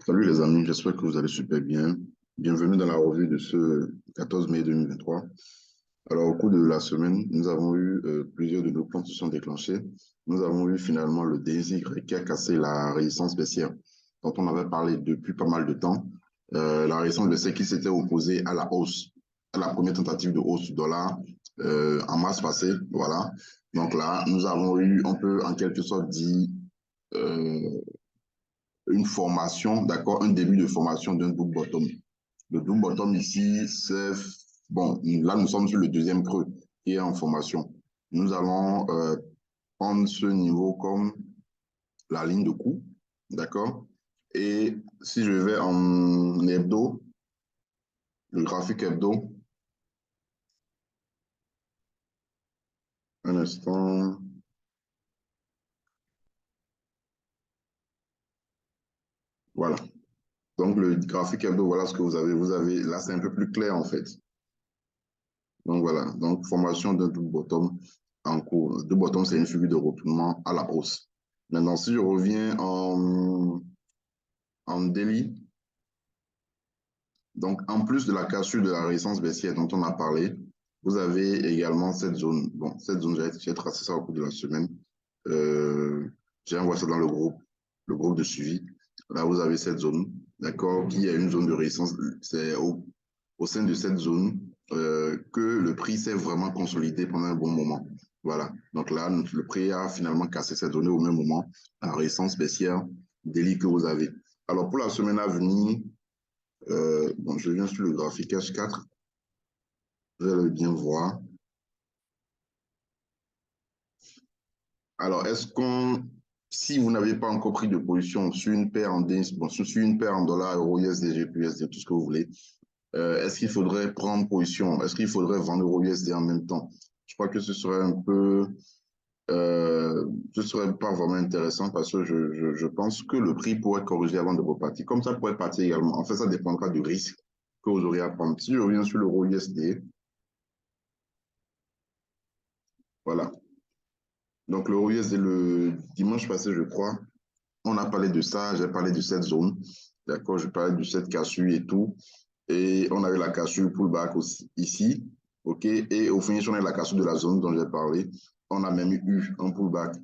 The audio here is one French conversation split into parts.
Salut les amis, j'espère que vous allez super bien. Bienvenue dans la revue de ce 14 mai 2023. Alors, au cours de la semaine, nous avons eu plusieurs de nos plans qui se sont déclenchés. Nous avons eu finalement le DSY qui a cassé la résistance baissière dont on avait parlé depuis pas mal de temps. La résistance baissière qui s'était opposée à la hausse, à la première tentative de hausse du dollar en mars passé. Voilà. Donc là, nous avons eu, on peut en quelque sorte dire, euh, une formation, d'accord, un début de formation d'un double bottom. Le double bottom ici, c'est, bon, là nous sommes sur le deuxième creux qui est en formation. Nous allons prendre ce niveau comme la ligne de coup, d'accord? Et si je vais en hebdo, le graphique hebdo, un instant, voilà. Donc le graphique hebdo, voilà ce que vous avez. Vous avez, là c'est un peu plus clair en fait. Donc voilà, donc formation d'un double bottom en cours. Le double bottom, c'est une figure de retournement à la hausse. Maintenant, si je reviens en daily, donc en plus de la cassure de la résistance baissière dont on a parlé, vous avez également cette zone. Bon, cette zone, j'ai tracé ça au cours de la semaine. J'ai envoyé ça dans le groupe de suivi. Là, vous avez cette zone, d'accord, qui est une zone de résistance. C'est au sein de cette zone que le prix s'est vraiment consolidé pendant un bon moment. Voilà. Donc là, le prix a finalement cassé cette zone au même moment, la résistance baissière daily que vous avez. Alors, pour la semaine à venir, bon, je viens sur le graphique H4. Vous allez bien voir. Alors, si vous n'avez pas encore pris de position sur une paire en bon, sur une paire en dollars, euro, USD, GBP, USD, tout ce que vous voulez, est-ce qu'il faudrait prendre position? Est-ce qu'il faudrait vendre euro USD en même temps? Je crois que ce serait un peu, ce serait pas vraiment intéressant parce que je pense que le prix pourrait corriger avant de repartir. Comme ça pourrait partir également. En fait, ça dépendra du risque que vous aurez à prendre. Si je reviens sur l'euro USD, voilà. Donc, l'euro USD, le dimanche passé, je crois, on a parlé de ça, j'ai parlé de cette zone, d'accord, je parlais de cette cassure et tout, et on avait la cassure pullback aussi, ici, ok, et au finish, on a la cassure de la zone dont j'ai parlé, on a même eu un pullback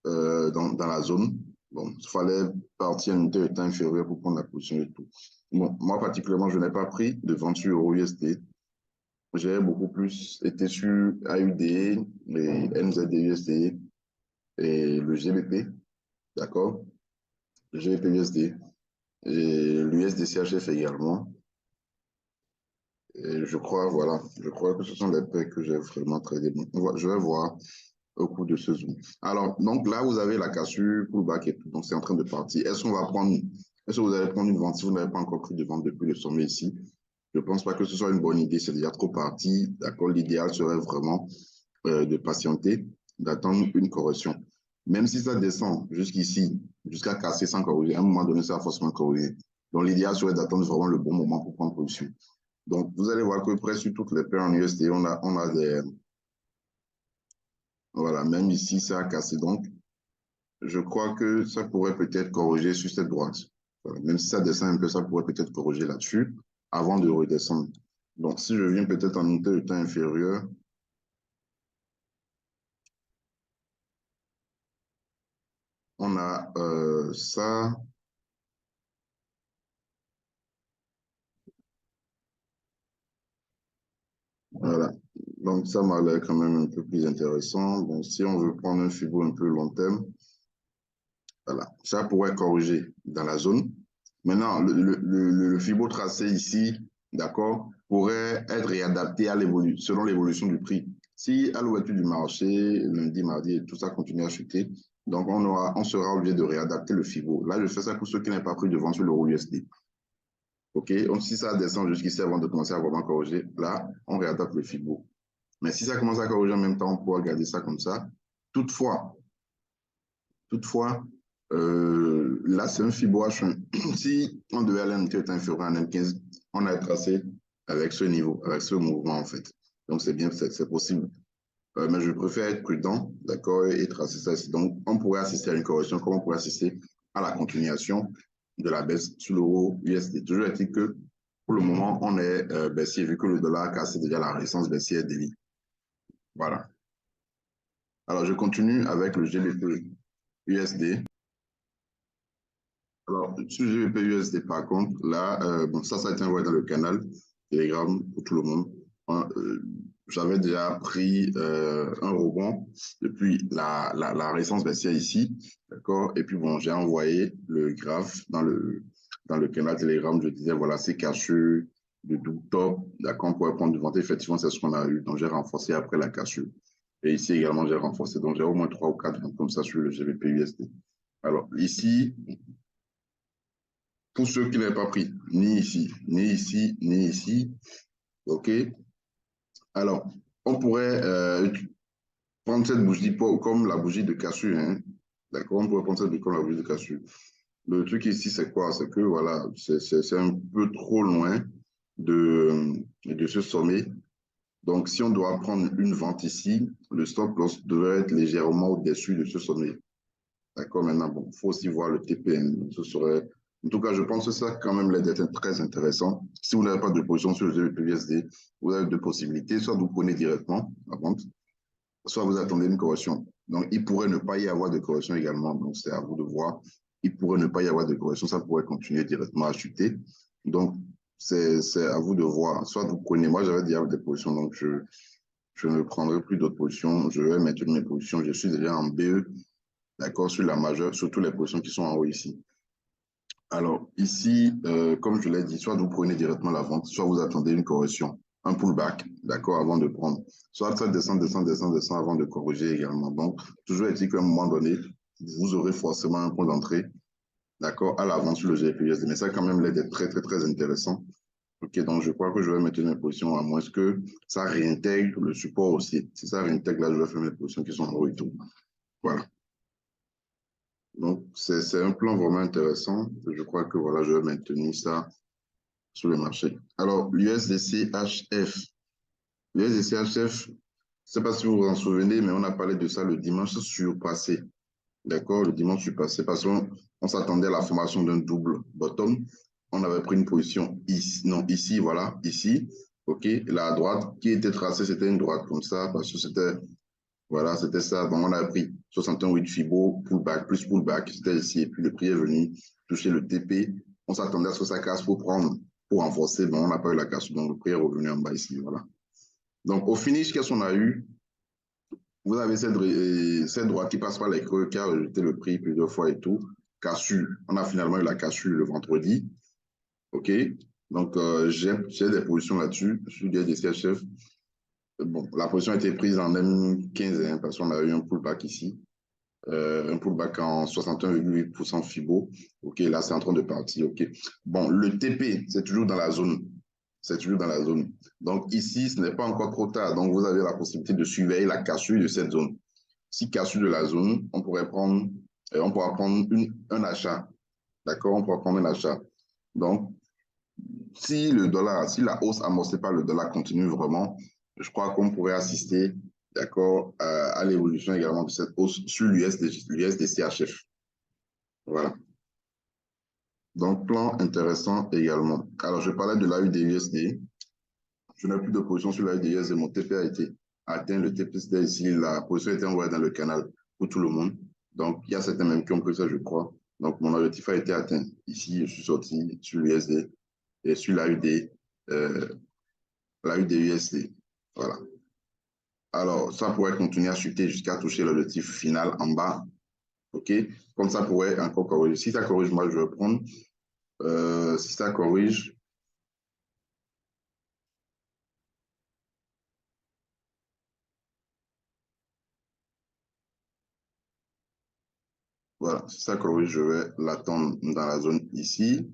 dans la zone, bon, il fallait partir à une unité de temps inférieure pour prendre la position et tout. Bon, moi particulièrement, je n'ai pas pris de vente sur euro USD, j'ai beaucoup plus été sur AUD, les NZD USD et le GBP, d'accord, le GBP USD. Et l'USDCHF également. Et je crois, voilà, je crois que ce sont les paires que j'ai vraiment tradé. Je vais voir au cours de ce zoom. Alors, donc là, vous avez la cassure, pullback et tout. Donc, c'est en train de partir. Est-ce que vous allez prendre une vente si vous n'avez pas encore pris de vente depuis le sommet ici? Je ne pense pas que ce soit une bonne idée. C'est déjà trop parti. D'accord, l'idéal serait vraiment de patienter, d'attendre une correction. Même si ça descend jusqu'ici, jusqu'à casser sans corriger, à un moment donné, ça va forcément corriger. Donc, l'idéal serait d'attendre vraiment le bon moment pour prendre position. Donc, vous allez voir que presque sur toutes les paires en USD, on a des... Voilà, même ici, ça a cassé. Donc, je crois que ça pourrait peut-être corriger sur cette droite. Voilà, même si ça descend un peu, ça pourrait peut-être corriger là-dessus avant de redescendre. Donc, si je viens peut-être en unité de temps inférieur, on a ça. Voilà. Donc, ça m'a l'air quand même un peu plus intéressant. Donc, si on veut prendre un fibo un peu long terme, voilà, ça pourrait corriger dans la zone. Maintenant, le fibo tracé ici, d'accord, pourrait être réadapté à selon l'évolution du prix. Si à l'ouverture du marché, lundi, mardi, et tout ça continue à chuter, donc on sera obligé de réadapter le fibo. Là, je fais ça pour ceux qui n'ont pas pris de vente sur l'euro USD. OK? Donc, si ça descend jusqu'ici avant de commencer à vraiment corriger, là, on réadapte le fibo. Mais si ça commence à corriger en même temps, on pourra garder ça comme ça. Toutefois, là, c'est un Fibo H1. Si on devait aller à un était inférieur à M15, on a tracé avec ce niveau, avec ce mouvement, en fait. Donc, c'est bien, c'est possible. Mais je préfère être prudent, d'accord, et tracer ça ici. Donc, on pourrait assister à une correction, comme on pourrait assister à la continuation de la baisse sur l'euro USD. Toujours est-il que pour le moment, on est baissier vu que le dollar a cassé déjà la résistance baissière d'Eli. Voilà. Alors, je continue avec le GBP USD. Alors, sur le GBP USD, par contre, là, bon, ça a été envoyé dans le canal Telegram pour tout le monde. J'avais déjà pris un rebond depuis la résistance baissière ici, d'accord? Et puis, bon, j'ai envoyé le graphe dans le canal Telegram. Je disais, voilà, c'est cassure de double top, d'accord? On pourrait prendre du vente. Effectivement, c'est ce qu'on a eu. Donc, j'ai renforcé après la cassure. Et ici également, j'ai renforcé. Donc, j'ai au moins 3 ou 4 ventes comme ça sur le GBP USD. Alors, ici, pour ceux qui n'avaient pas pris, ni ici, ni ici, ni ici, OK? Alors, on pourrait prendre cette bougie comme la bougie de cassure, hein? D'accord? On pourrait prendre cette bougie comme la bougie de cassure. Le truc ici, c'est quoi? C'est que, voilà, c'est un peu trop loin de ce sommet. Donc, si on doit prendre une vente ici, le stop loss devrait être légèrement au-dessus de ce sommet. D'accord, maintenant, bon, il faut aussi voir le TPN. Ce serait, en tout cas, je pense que ça, quand même, l'aide est très intéressant. Si vous n'avez pas de position sur le GBP/USD, vous avez deux possibilités. Soit vous prenez directement la vente, soit vous attendez une correction. Donc, il pourrait ne pas y avoir de correction également. Donc, c'est à vous de voir. Il pourrait ne pas y avoir de correction. Ça pourrait continuer directement à chuter. Donc, c'est à vous de voir. Soit vous prenez, moi, j'avais déjà des positions, donc je ne prendrai plus d'autres positions. Je vais maintenir mes positions. Je suis déjà en BE. D'accord, sur la majeure, surtout les positions qui sont en haut ici. Alors, ici, comme je l'ai dit, soit vous prenez directement la vente, soit vous attendez une correction, un pullback, d'accord, avant de prendre. Soit ça descend, descend, descend, descend avant de corriger également. Donc, toujours est-il qu'à un moment donné, vous aurez forcément un point d'entrée, d'accord, à la vente sur le GPUSD. Mais ça, quand même, l'aide est très, très, très intéressant. OK, donc je crois que je vais maintenir mes positions à moins que ça réintègre le support aussi. Si ça réintègre, là, je vais faire mes positions qui sont en haut et tout. Voilà. Donc, c'est un plan vraiment intéressant. Je crois que voilà, je vais maintenir ça sur le marché. Alors, l'USDC-HF. L'USDC-HF, je ne sais pas si vous vous en souvenez, mais on a parlé de ça le dimanche surpassé. D'accord, le dimanche surpassé, parce qu'on s'attendait à la formation d'un double bottom. On avait pris une position ici, non, ici, voilà, ici. OK, la droite qui était tracée, c'était une droite comme ça, parce que c'était voilà, c'était ça. Donc, on a pris 61,8 Fibo, pullback, plus pullback, c'était ici. Et puis, le prix est venu toucher le TP. On s'attendait à ce que ça casse pour prendre, pour renforcer. Bon, on n'a pas eu la casse. Donc, le prix est revenu en bas ici. Voilà. Donc, au finish, qu'est-ce qu'on a eu? Vous avez cette droite qui passe par les creux, qui a rejeté le prix plusieurs fois et tout. Cassure. On a finalement eu la cassure le vendredi. OK? Donc, j'ai des positions là-dessus, sur des DCHF. Bon, la position a été prise en M15, hein, parce qu'on a eu un pullback ici. Un pullback en 61,8% FIBO. OK, là, c'est en train de partir. OK. Bon, le TP, c'est toujours dans la zone. C'est toujours dans la zone. Donc, ici, ce n'est pas encore trop tard. Donc, vous avez la possibilité de surveiller la cassure de cette zone. Si cassure de la zone, on pourra prendre un achat. D'accord? On pourra prendre un achat. Donc, si le dollar, si la hausse amorcée par le dollar continue vraiment, je crois qu'on pourrait assister, d'accord, à l'évolution également de cette hausse sur l'USDCHF. Voilà. Donc, plan intéressant également. Alors, je parlais de l'AUD-USD. Je n'ai plus de position sur l'AUD-USD. Mon TP a été atteint. Le TP, c'était ici. La position a été envoyée dans le canal pour tout le monde. Donc, il y a certains même qui ont pris ça, je crois. Donc, mon objectif a été atteint. Ici, je suis sorti sur l'USD et sur l'AUD. USD. Voilà. Alors, ça pourrait continuer à chuter jusqu'à toucher l'objectif final en bas. OK? Comme ça pourrait encore corriger. Si ça corrige, moi, je vais prendre. Si ça corrige, voilà. Si ça corrige, je vais l'attendre dans la zone ici.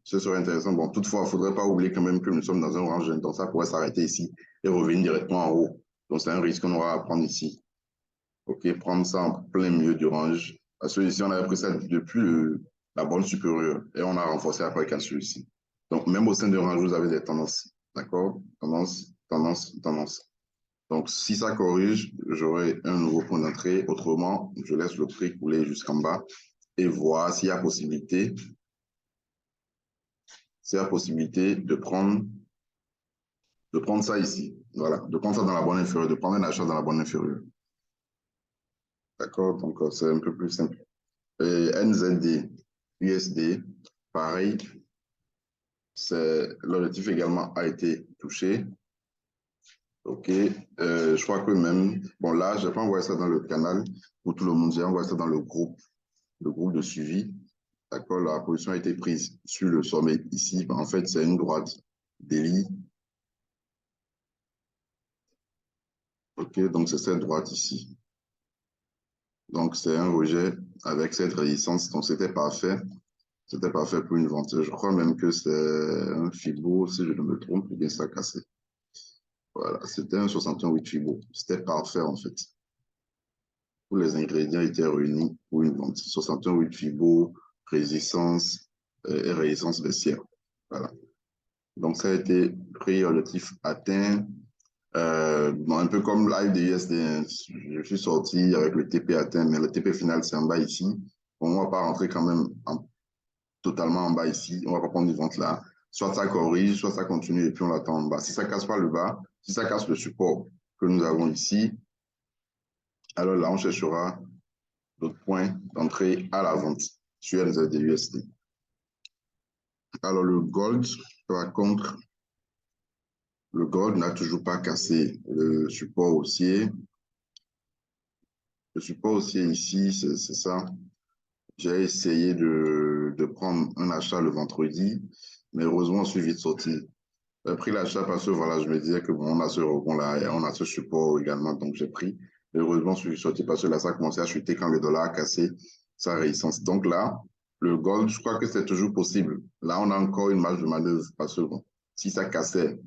Ce serait intéressant. Bon, toutefois, il ne faudrait pas oublier quand même que nous sommes dans un range. Donc, ça pourrait s'arrêter ici et revenir directement en haut. Donc, c'est un risque qu'on aura à prendre ici. OK? Prendre ça en plein milieu du range. Parce que ici, on avait pris ça depuis la borne supérieure et on a renforcé après cassure ici. Donc, même au sein de range, vous avez des tendances. D'accord? Tendance, tendance, tendance. Donc, si ça corrige, j'aurai un nouveau point d'entrée. Autrement, je laisse le prix couler jusqu'en bas et voir s'il y a possibilité, de prendre ça ici. Voilà, de prendre ça dans la bande inférieure, de prendre un achat dans la bande inférieure. D'accord? Donc, c'est un peu plus simple. Et NZD, USD, pareil, l'objectif également a été touché. OK. Je crois que même, bon là, je n'ai pas envoyé ça dans le canal pour tout le monde, j'ai envoyé ça dans le groupe de suivi. D'accord, la position a été prise sur le sommet ici. En fait, c'est une droite délit. OK, donc c'est cette droite ici. Donc, c'est un rejet avec cette résistance. Donc, c'était parfait. C'était parfait pour une vente. Je crois même que c'est un Fibo, si je ne me trompe, ou bien ça a cassé. Voilà, c'était un 61,8 Fibo. C'était parfait, en fait. Tous les ingrédients étaient réunis pour une vente. 61,8 Fibo, résistance et résistance baissière. Voilà. Donc, ça a été pris, objectif atteint. Bon, un peu comme live de USD, je suis sorti avec le TP atteint, mais le TP final, c'est en bas ici. Bon, on ne va pas rentrer quand même totalement en bas ici. On ne va pas prendre une vente là. Soit ça corrige, soit ça continue et puis on l'attend en bas. Si ça ne casse pas le bas, si ça casse le support que nous avons ici, alors là, on cherchera d'autres points d'entrée à la vente sur NZD USD. Alors, le gold, par contre, le gold n'a toujours pas cassé le support haussier. Le support haussier ici, c'est ça. J'ai essayé de prendre un achat le vendredi, mais heureusement, je suis vite sorti. J'ai pris l'achat parce que voilà, je me disais que bon, on a ce rebond là, et on a ce support également, donc j'ai pris. Mais heureusement, je suis sorti parce que là, ça a commencé à chuter quand le dollar a cassé sa résistance. Donc là, le gold, je crois que c'est toujours possible. Là, on a encore une marge de manœuvre parce que bon, si ça cassait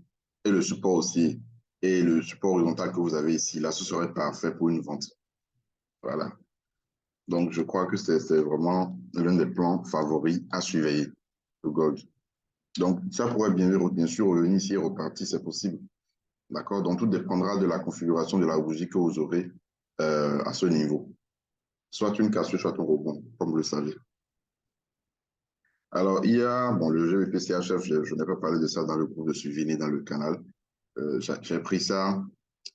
et le support aussi, et le support horizontal que vous avez ici, là, ce serait parfait pour une vente. Voilà. Donc, je crois que c'est vraiment l'un des plans favoris à surveiller, le gold. Donc, ça pourrait bien sûr revenir ici et repartir, c'est possible. D'accord? Donc, tout dépendra de la configuration de la bougie que vous aurez à ce niveau. Soit une cassure, soit un rebond, comme vous le savez. Alors, il y a, bon, le GBP-CHF, je n'ai pas parlé de ça dans le groupe de suivi ni dans le canal. J'ai pris ça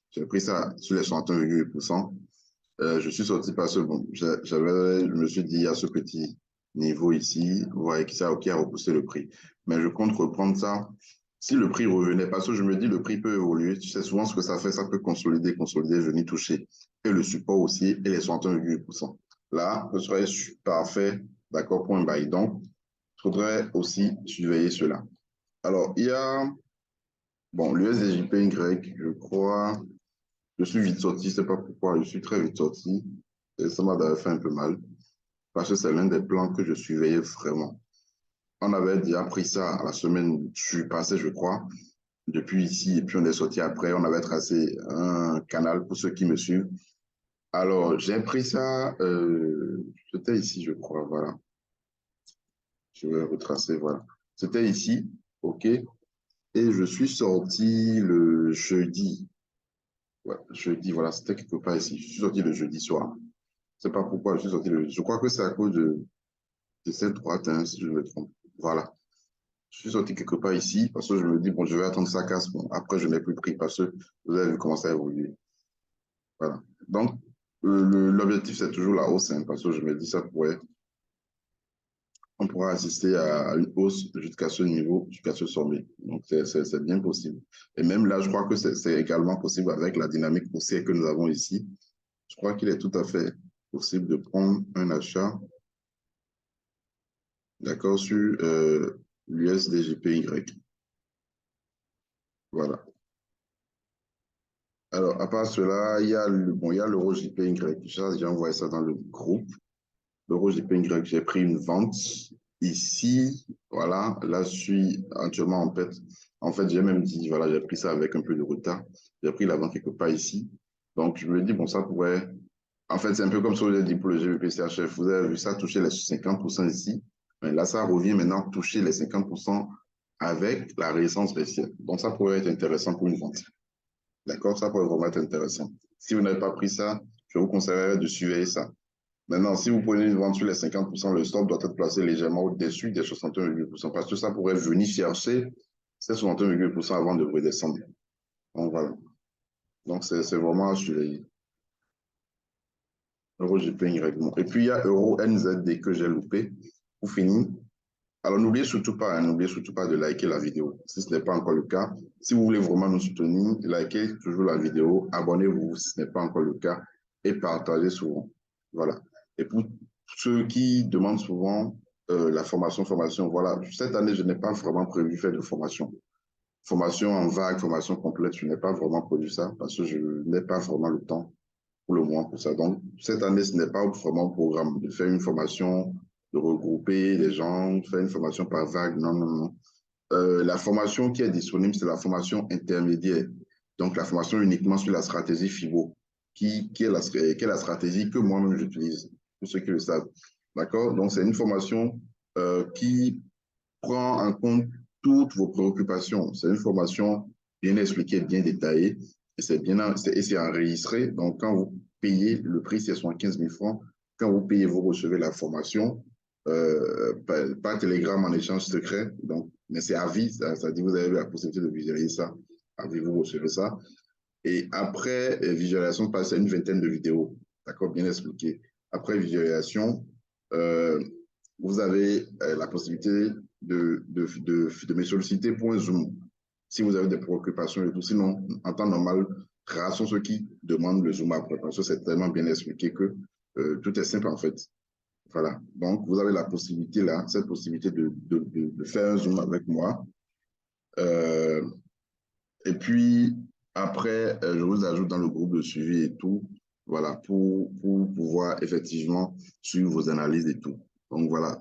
sur les 61,8%. Je suis sorti parce que, bon, je me suis dit, il y a ce petit niveau ici, vous voyez que ça a repoussé le prix. Mais je compte reprendre ça si le prix revenait, parce que je me dis, le prix peut évoluer. Tu sais souvent ce que ça fait, ça peut consolider, venir toucher. Et le support aussi, et les 61,8%. Là, ce serait parfait, d'accord, pour un buy. Donc, il faudrait aussi surveiller cela. Alors, il y a, bon, l'USDJPY, je crois, je suis vite sorti, je ne sais pas pourquoi, je suis très vite sorti. Et ça m'a d'ailleurs fait un peu mal, parce que c'est l'un des plans que je surveillais vraiment. On avait déjà pris ça la semaine passée, je crois, depuis ici, et puis on est sorti après. On avait tracé un canal pour ceux qui me suivent. Alors, j'ai pris ça, c'était ici, je crois, voilà. Je vais retracer, voilà. C'était ici, OK. Et je suis sorti le jeudi. Ouais, jeudi, voilà, c'était quelque part ici. Je suis sorti le jeudi soir. Je ne sais pas pourquoi je suis sorti le jeudi. Je crois que c'est à cause de cette droite, hein, si je me trompe. Voilà. Je suis sorti quelque part ici parce que je me dis, bon, je vais attendre ça casse. Bon, après, je n'ai plus pris parce que vous avez vu comment ça a évolué. Voilà. Donc, l'objectif, c'est toujours la hausse, hein, parce que je me dis, on pourra assister à une hausse jusqu'à ce niveau, jusqu'à ce sommet. Donc, c'est bien possible. Et même là, je crois que c'est également possible avec la dynamique haussière que nous avons ici. Je crois qu'il est tout à fait possible de prendre un achat, d'accord, sur l'USDJPY. Voilà. Alors, à part cela, il y a l'euro JPY. J'ai envoyé ça dans le groupe. L'euro JPY, j'ai pris une vente ici. Voilà, là, je suis actuellement en fait. En fait, j'ai même dit, voilà, j'ai pris ça avec un peu de retard. J'ai pris la vente quelque part ici. Donc, je me dis, bon, ça pourrait. En fait, c'est un peu comme ce que j'ai dit pour le GBP-CHF. Vous avez vu ça toucher les 50% ici. Mais là, ça revient maintenant toucher les 50% avec la résistance baissière. Donc, ça pourrait être intéressant pour une vente. D'accord? Ça pourrait vraiment être intéressant. Si vous n'avez pas pris ça, je vous conseillerais de surveiller ça. Maintenant, si vous prenez une vente sur les 50%, le stop doit être placé légèrement au-dessus des 61,8% parce que ça pourrait venir chercher ces 61,8% avant de redescendre. Donc, voilà. Donc, c'est vraiment à surveiller. Euro GPY. Et puis, il y a Euro NZD que j'ai loupé. Pour finir, alors n'oubliez surtout pas de liker la vidéo si ce n'est pas encore le cas. Si vous voulez vraiment nous soutenir, likez toujours la vidéo, abonnez-vous si ce n'est pas encore le cas et partagez souvent. Voilà. Et pour ceux qui demandent souvent la formation, voilà, cette année, je n'ai pas vraiment prévu faire de formation. Formation en vague, formation complète, je n'ai pas vraiment prévu ça parce que je n'ai pas vraiment le temps pour le moment pour ça. Donc, cette année, ce n'est pas vraiment un programme de faire une formation, de regrouper les gens, faire une formation par vague. Non, non, non. La formation qui est disponible, c'est la formation intermédiaire. Donc, la formation uniquement sur la stratégie FIBO, qui est la stratégie que moi-même j'utilise, pour ceux qui le savent. D'accord? Donc, c'est une formation qui prend en compte toutes vos préoccupations. C'est une formation bien expliquée, bien détaillée, et c'est enregistré. Donc, quand vous payez, le prix, c'est 75 000 francs. Quand vous payez, vous recevez la formation par télégramme en échange secret. Donc, mais c'est à vie, ça dit vous avez la possibilité de visualiser ça. À vie, vous recevez ça. Et après visualisation, c'est une vingtaine de vidéos. D'accord, bien expliqué. Après visualisation, euh, vous avez la possibilité de me solliciter pour un Zoom si vous avez des préoccupations et tout. Sinon, en temps normal, rares sont ceux qui demandent le Zoom après parce que c'est tellement bien expliqué que tout est simple en fait. Voilà. Donc, vous avez la possibilité là, cette possibilité de faire un Zoom avec moi. Euh, et puis, après, je vous ajoute dans le groupe de suivi et tout, voilà, pour pouvoir effectivement suivre vos analyses et tout. Donc, voilà.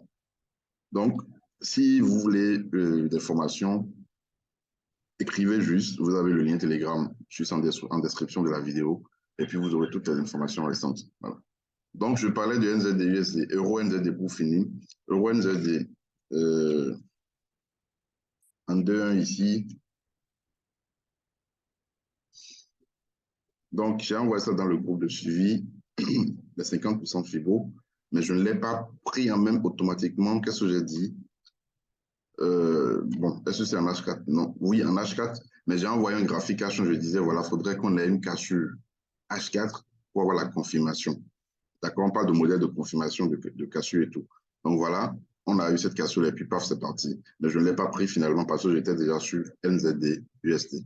Donc, si vous voulez des formations, écrivez juste, vous avez le lien Telegram juste en description de la vidéo, et puis vous aurez toutes les informations restantes. Voilà. Donc, je parlais de NZD USD, Euro NZD pour finir. Euro NZD, en 2-1 ici. Donc, j'ai envoyé ça dans le groupe de suivi, les 50% FIBO, mais je ne l'ai pas pris en même automatiquement. Qu'est-ce que j'ai dit? Bon, est-ce que c'est en H4? Non. Oui, en H4, mais j'ai envoyé un graphique H1. Je disais, voilà, il faudrait qu'on ait une cassure H4 pour avoir la confirmation. D'accord? On parle de modèle de confirmation de cassure et tout. Donc voilà, on a eu cette cassure et puis paf, c'est parti. Mais je ne l'ai pas pris finalement parce que j'étais déjà sur NZD USD.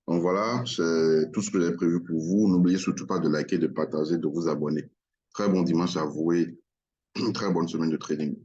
Donc voilà, c'est tout ce que j'ai prévu pour vous. N'oubliez surtout pas de liker, de partager, de vous abonner. Très bon dimanche à vous et très bonne semaine de trading.